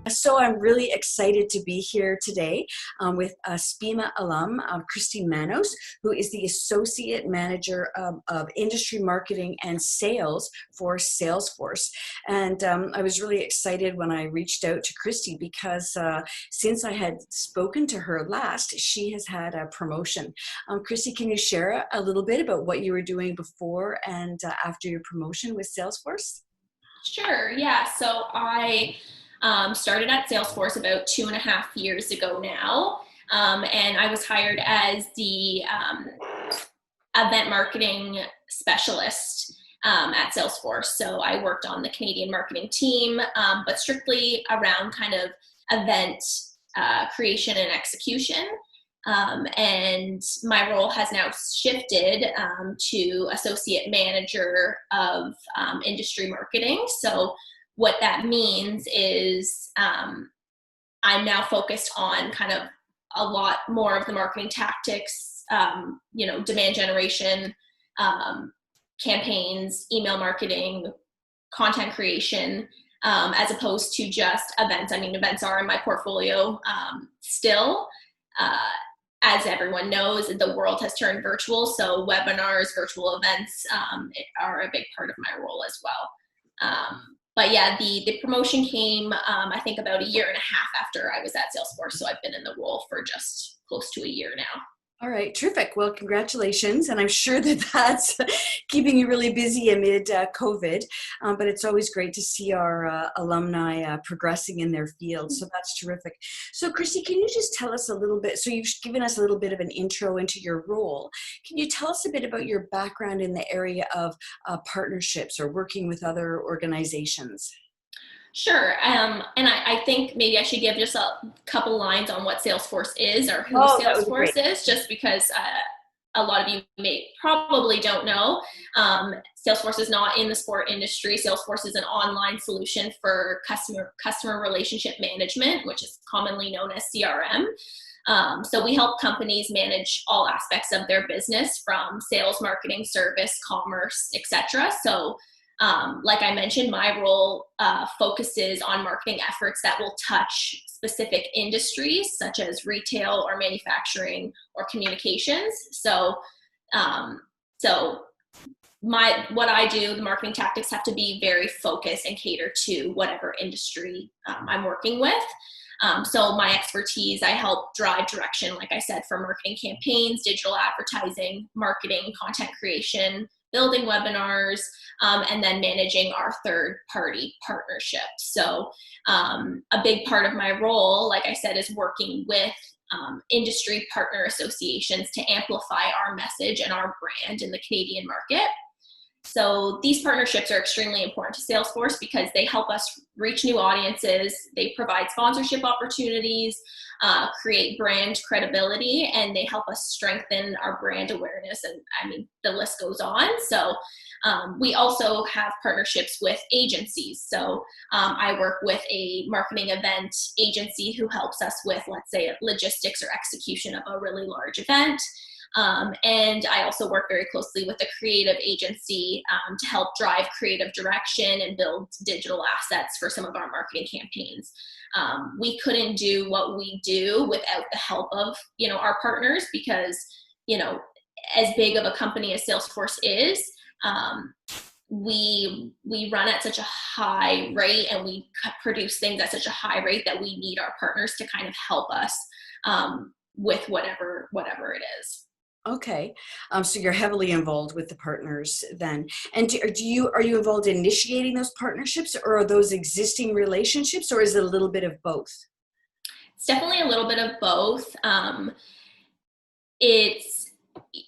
So I'm really excited to be here today with SPIMA alum, Christy Manos, who is the Associate Manager of Industry Marketing and Sales for Salesforce. And I was really excited when I reached out to Christy because since I had spoken to her last, she has had a promotion. Christy, can you share a little bit about what you were doing before and after your promotion with Salesforce? Sure, yeah. So I started at Salesforce about 2.5 years ago now, and I was hired as the event marketing specialist at Salesforce. So I worked on the Canadian marketing team, but strictly around kind of event creation and execution. And my role has now shifted to associate manager of industry marketing. So what that means is I'm now focused on kind of a lot more of the marketing tactics, demand generation, campaigns, email marketing, content creation, as opposed to just events. I mean, events are in my portfolio still. As everyone knows, the world has turned virtual, so webinars, virtual events are a big part of my role as well. But yeah, the promotion came, I think, about a year and a half after I was at Salesforce, so I've been in the role for just close to a year now. All right, terrific. Well, congratulations. And I'm sure that that's keeping you really busy amid COVID, but it's always great to see our alumni progressing in their field. So that's terrific. So Christy, can you just tell us a little bit, so you've given us a little bit of an intro into your role. Can you tell us a bit about your background in the area of partnerships or working with other organizations? Sure. And I think maybe I should give just a couple lines on what Salesforce is or who Oh, that would be great. Salesforce is, just because a lot of you may probably don't know. Salesforce is not in the sport industry. Salesforce is an online solution for customer relationship management, which is commonly known as CRM. So we help companies manage all aspects of their business, from sales, marketing, service, commerce, etc. So like I mentioned, my role focuses on marketing efforts that will touch specific industries such as retail or manufacturing or communications. So, what I do, the marketing tactics have to be very focused and cater to whatever industry I'm working with. So my expertise, I help drive direction, like I said, for marketing campaigns, digital advertising, marketing, content creation, building webinars, and then managing our third-party partnerships. So a big part of my role, like I said, is working with industry partner associations to amplify our message and our brand in the Canadian market. So these partnerships are extremely important to Salesforce because they help us reach new audiences, they provide sponsorship opportunities, create brand credibility, and they help us strengthen our brand awareness. And I mean, the list goes on. So we also have partnerships with agencies. So I work with a marketing event agency who helps us with, let's say, logistics or execution of a really large event. And I also work very closely with a creative agency to help drive creative direction and build digital assets for some of our marketing campaigns. We couldn't do what we do without the help of, our partners, because, as big of a company as Salesforce is, we run at such a high rate and we produce things at such a high rate that we need our partners to kind of help us with whatever it is. Okay, so you're heavily involved with the partners then. And are you involved in initiating those partnerships, or are those existing relationships, or is it a little bit of both? It's definitely a little bit of both.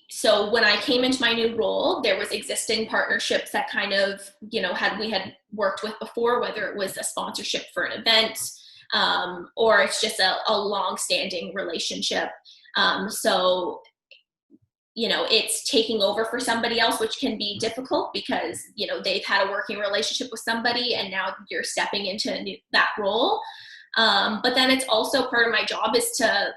So when I came into my new role, there was existing partnerships that kind of, we had worked with before, whether it was a sponsorship for an event, or it's just a long-standing relationship. So it's taking over for somebody else, which can be difficult because, they've had a working relationship with somebody and now you're stepping into that role. But then it's also part of my job is to,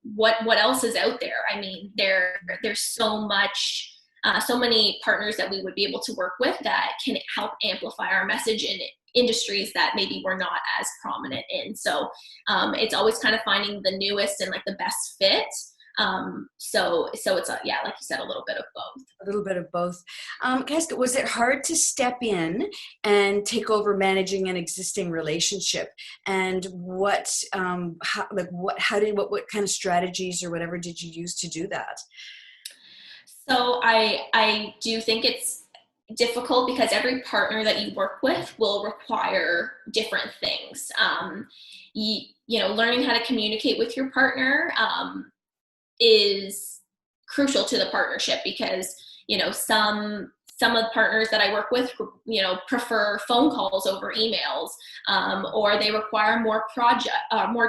what else is out there? I mean, there's so many partners that we would be able to work with that can help amplify our message industries that maybe we're not as prominent in. So it's always kind of finding the newest and like the best fit. So it's yeah, like you said, a little bit of both. A little bit of both. Can I ask, was it hard to step in and take over managing an existing relationship? And what, what kind of strategies or whatever did you use to do that? So I do think it's difficult because every partner that you work with will require different things. Learning how to communicate with your partner is crucial to the partnership because, some of the partners that I work with, prefer phone calls over emails, or they require more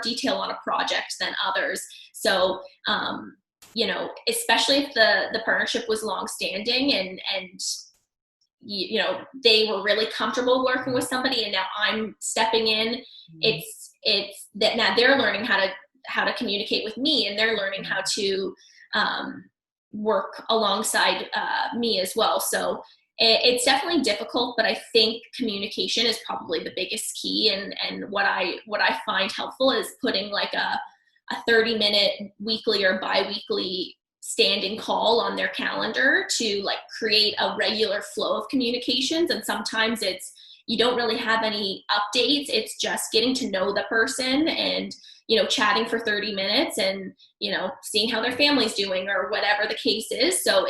detail on a project than others. So, especially if the partnership was long-standing and they were really comfortable working with somebody, and now I'm stepping in. It's that now they're learning how to communicate with me, and they're learning how to work alongside me as well. So it's definitely difficult, but I think communication is probably the biggest key. And what I find helpful is putting like a 30-minute weekly or bi-weekly standing call on their calendar to like create a regular flow of communications. And sometimes you don't really have any updates. It's just getting to know the person and, chatting for 30 minutes and, seeing how their family's doing or whatever the case is. So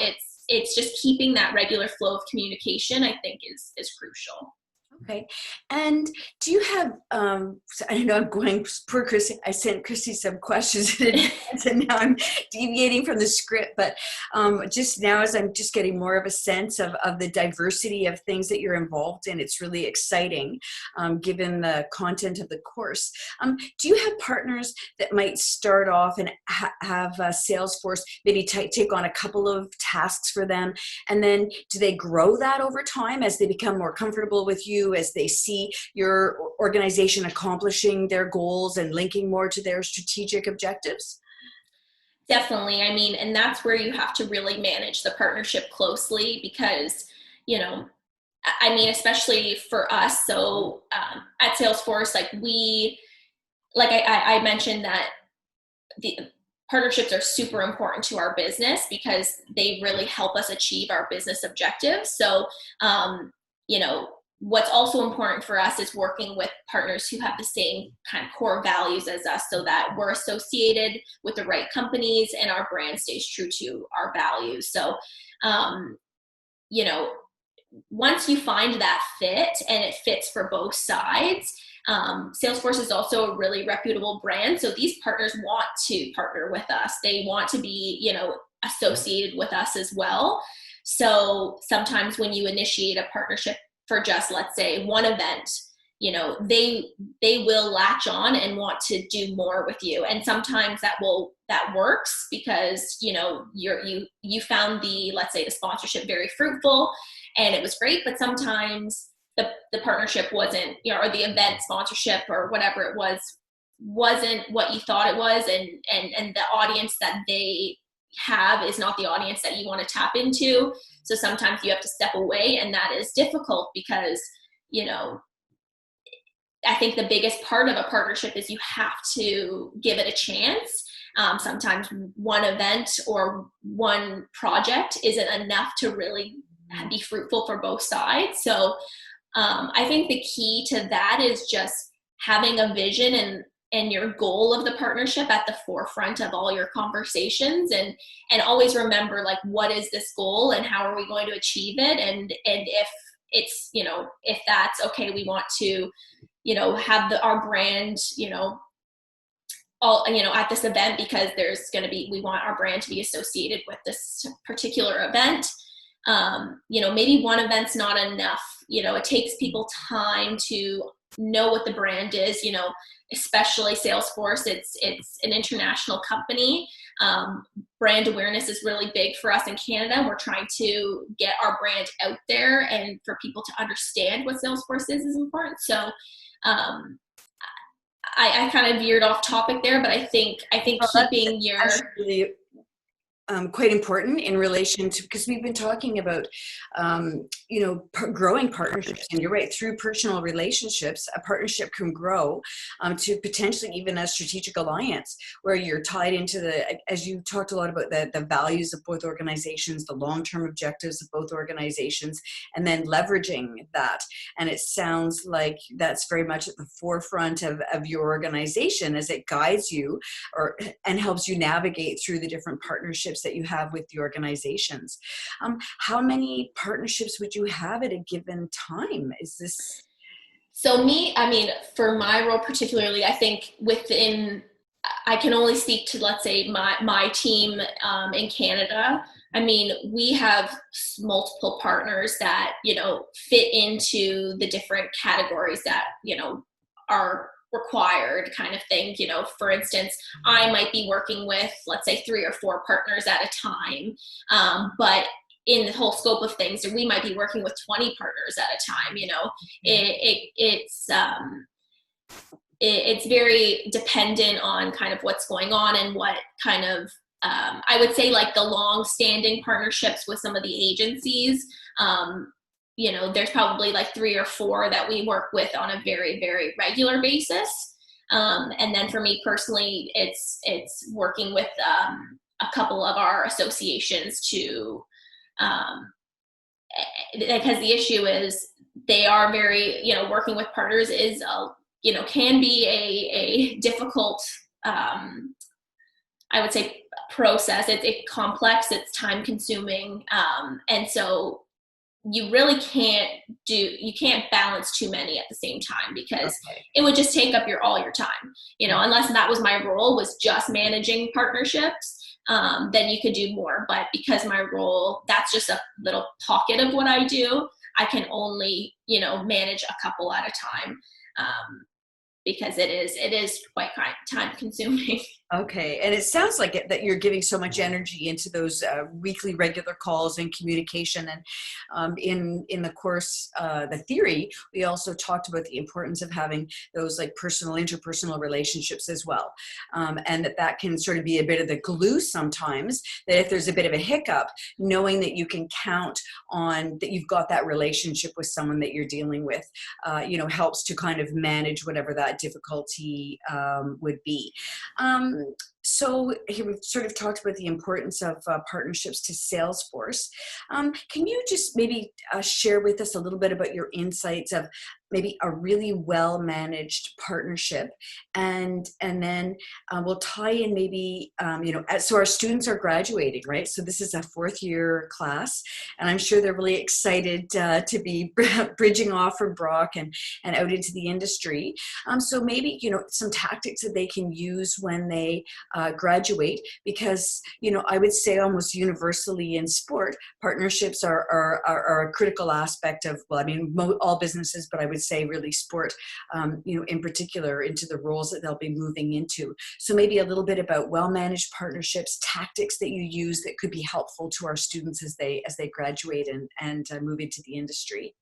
it's just keeping that regular flow of communication, I think is crucial. Okay. And do you have, I know I'm going, poor Christy, I sent Christy some questions in advance and now I'm deviating from the script, but just now as I'm just getting more of a sense of the diversity of things that you're involved in, it's really exciting given the content of the course. Do you have partners that might start off and have Salesforce maybe take on a couple of tasks for them? And then do they grow that over time as they become more comfortable with you, as they see your organization accomplishing their goals and linking more to their strategic objectives? Definitely. I mean, and that's where you have to really manage the partnership closely because, especially for us. So at Salesforce, I mentioned that the partnerships are super important to our business because they really help us achieve our business objectives. So, what's also important for us is working with partners who have the same kind of core values as us so that we're associated with the right companies and our brand stays true to our values. So, once you find that fit and it fits for both sides, Salesforce is also a really reputable brand. So these partners want to partner with us. They want to be, associated with us as well. So sometimes when you initiate a partnership for just, let's say, one event, they will latch on and want to do more with you. And sometimes that works because, you found let's say the sponsorship very fruitful and it was great, but sometimes the partnership wasn't, or the event sponsorship or whatever it wasn't what you thought it was. And the audience that they have is not the audience that you want to tap into. So sometimes you have to step away, and that is difficult because, I think the biggest part of a partnership is you have to give it a chance. Sometimes one event or one project isn't enough to really be fruitful for both sides. So I think the key to that is just having a vision and your goal of the partnership at the forefront of all your conversations, and always remember, like, what is this goal and how are we going to achieve it? And if it's, if that's okay, we want to, have our brand, all, at this event because we want our brand to be associated with this particular event. Maybe one event's not enough. It takes people time to know what the brand is, especially Salesforce. It's an international company. Brand awareness is really big for us in Canada. We're trying to get our brand out there, and for people to understand what Salesforce is important. So I kind of veered off topic there, but I think Well, keeping your quite important in relation to, because we've been talking about, growing partnerships. And you're right, through personal relationships, a partnership can grow to potentially even a strategic alliance where you're tied into as you talked a lot about the values of both organizations, the long-term objectives of both organizations, and then leveraging that. And it sounds like that's very much at the forefront of your organization as it guides you and helps you navigate through the different partnerships that you have with the organizations. How many partnerships would you have at a given time? Is this? So I mean, for my role particularly, I think I can only speak to, let's say, my team in Canada. I mean, we have multiple partners that, fit into the different categories that, are required kind of thing. For instance, I might be working with, let's say, 3 or 4 partners at a time. But in the whole scope of things, we might be working with 20 partners at a time. It's very dependent on kind of what's going on and what kind of, I would say, like the long-standing partnerships with some of the agencies. There's probably like 3 or 4 that we work with on a very, very regular basis. And then for me personally, it's working with a couple of our associations to, because the issue is they are very, working with partners is, can be a difficult, I would say, process. It's complex, it's time consuming. And so you really can't balance too many at the same time, because it would just take up all your time, unless that was my role, was just managing partnerships. Then you could do more. But because my role, that's just a little pocket of what I do, I can only, manage a couple at a time, because it is quite time consuming. Okay, and it sounds like that you're giving so much energy into those weekly regular calls and communication. And in the course, the theory, we also talked about the importance of having those like interpersonal relationships as well, and that can sort of be a bit of the glue sometimes. That if there's a bit of a hiccup, knowing that you can count on that you've got that relationship with someone that you're dealing with, helps to kind of manage whatever that difficulty would be. So here we've sort of talked about the importance of partnerships to Salesforce. Can you just maybe share with us a little bit about your insights of maybe a really well-managed partnership, and then we'll tie in maybe, so our students are graduating, right? So this is a 4th-year class, and I'm sure they're really excited to be bridging off from Brock and out into the industry. So maybe, some tactics that they can use when they graduate, because, I would say almost universally in sport, partnerships are a critical aspect of, well, I mean, all businesses, but I would say really sport, in particular, into the roles that they'll be moving into. So maybe a little bit about well-managed partnerships, tactics that you use that could be helpful to our students as they graduate and move into the industry.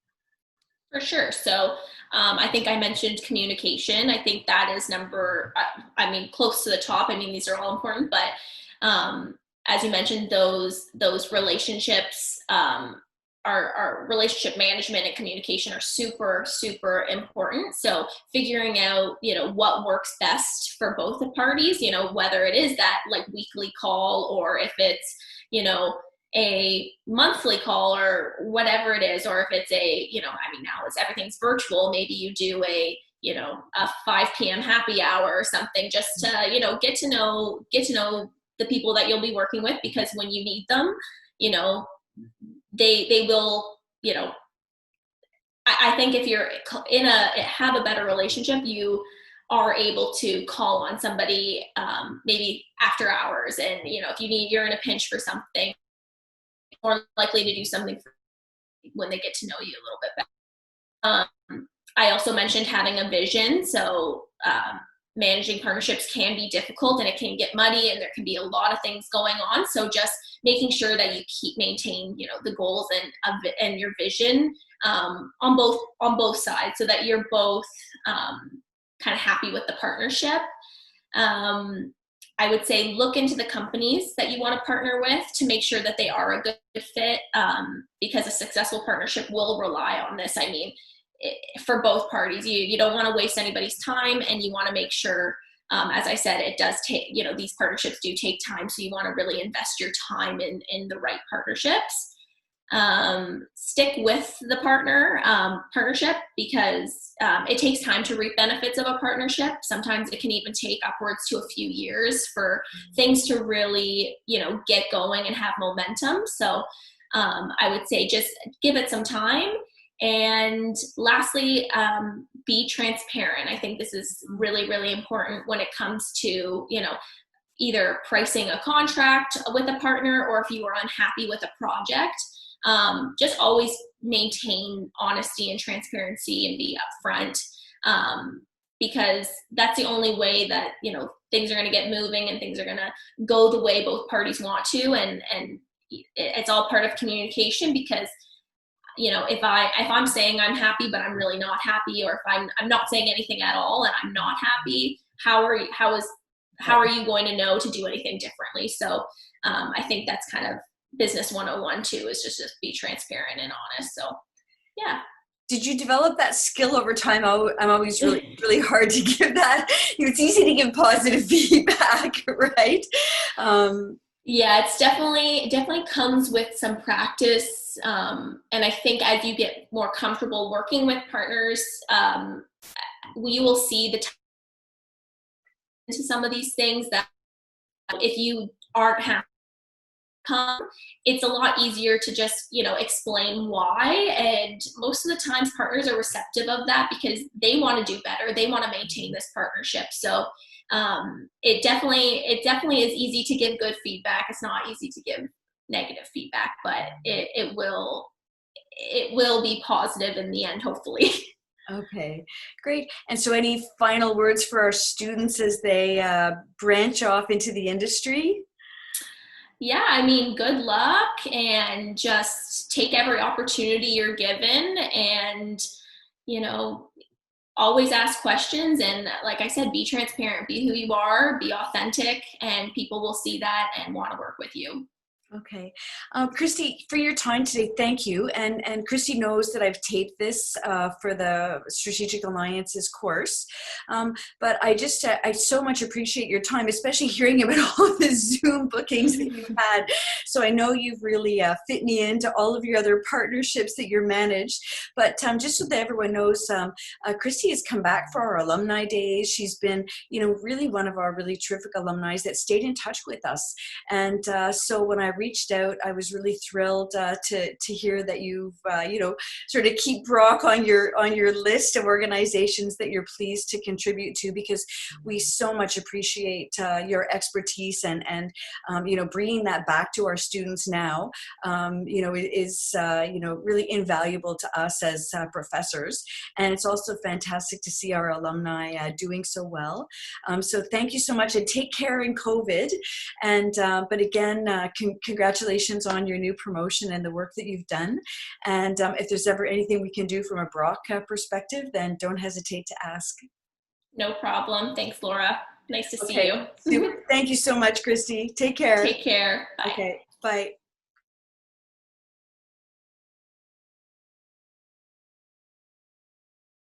For sure. So I think I mentioned communication. I think that is close to the top. I mean, these are all important, but as you mentioned, those relationships, our relationship management and communication are super, super important. So figuring out, what works best for both the parties, whether it is that like weekly call, or if it's, a monthly call or whatever it is, or if it's now everything's virtual, maybe you do a 5 p.m. happy hour or something, just to, get to know the people that you'll be working with, because when you need them, they will, I think if you're have a better relationship, you are able to call on somebody, maybe after hours. And, if you're in a pinch for something, more likely to do something when they get to know you a little bit better. I also mentioned having a vision. So managing partnerships can be difficult, and it can get muddy, and there can be a lot of things going on. So just making sure that you maintain, the goals and your vision on both sides, so that you're both kind of happy with the partnership. I would say look into the companies that you want to partner with to make sure that they are a good fit, because a successful partnership will rely on this. I mean, for both parties, you don't want to waste anybody's time, and you want to make sure, as I said, it does take, these partnerships do take time, so you want to really invest your time in the right partnerships. Stick with the partnership, because it takes time to reap benefits of a partnership. Sometimes it can even take upwards to a few years for things to really, get going and have momentum. So I would say just give it some time. And lastly, be transparent. I think this is really, really important when it comes to, either pricing a contract with a partner, or if you are unhappy with a project. Just always maintain honesty and transparency and be upfront, because that's the only way that, things are going to get moving and things are going to go the way both parties want to. And it's all part of communication, because, if I'm saying I'm happy, but I'm really not happy, or if I'm not saying anything at all and I'm not happy, how are you going to know to do anything differently? So, I think that's kind of business 101 too, is just be transparent and honest. So yeah. Did you develop that skill over time? I'm always really, really hard to give that. It's easy to give positive feedback, right? Yeah, it's definitely comes with some practice. And I think as you get more comfortable working with partners, we will see the time into some of these things that if you aren't happy, it's a lot easier to just, explain why. And most of the times partners are receptive of that, because they want to do better. They want to maintain this partnership. So it definitely is easy to give good feedback. It's not easy to give negative feedback, but it will be positive in the end, hopefully. Okay, great. And so any final words for our students as they branch off into the industry? Yeah, I mean, good luck, and just take every opportunity you're given, and, always ask questions. And like I said, be transparent, be who you are, be authentic, and people will see that and want to work with you. Okay. Christy, for your time today, thank you. And Christy knows that I've taped this for the Strategic Alliances course. But I so much appreciate your time, especially hearing about all the Zoom bookings that you've had. So I know you've really fit me into all of your other partnerships that you're managed. But just so that everyone knows, Christy has come back for our alumni days. She's been, really one of our really terrific alumni that stayed in touch with us. And so when I reached out, I was really thrilled to hear that you've sort of keep Brock on your list of organizations that you're pleased to contribute to, because we so much appreciate your expertise and bringing that back to our students now is really invaluable to us as professors, and it's also fantastic to see our alumni doing so well. So thank you so much, and take care in COVID. And but again, congratulations on your new promotion and the work that you've done. And if there's ever anything we can do from a Brock perspective, then don't hesitate to ask. No problem. Thanks, Laura. Nice to see you. Thank you so much, Christy. Take care. Take care. Bye. Okay, bye.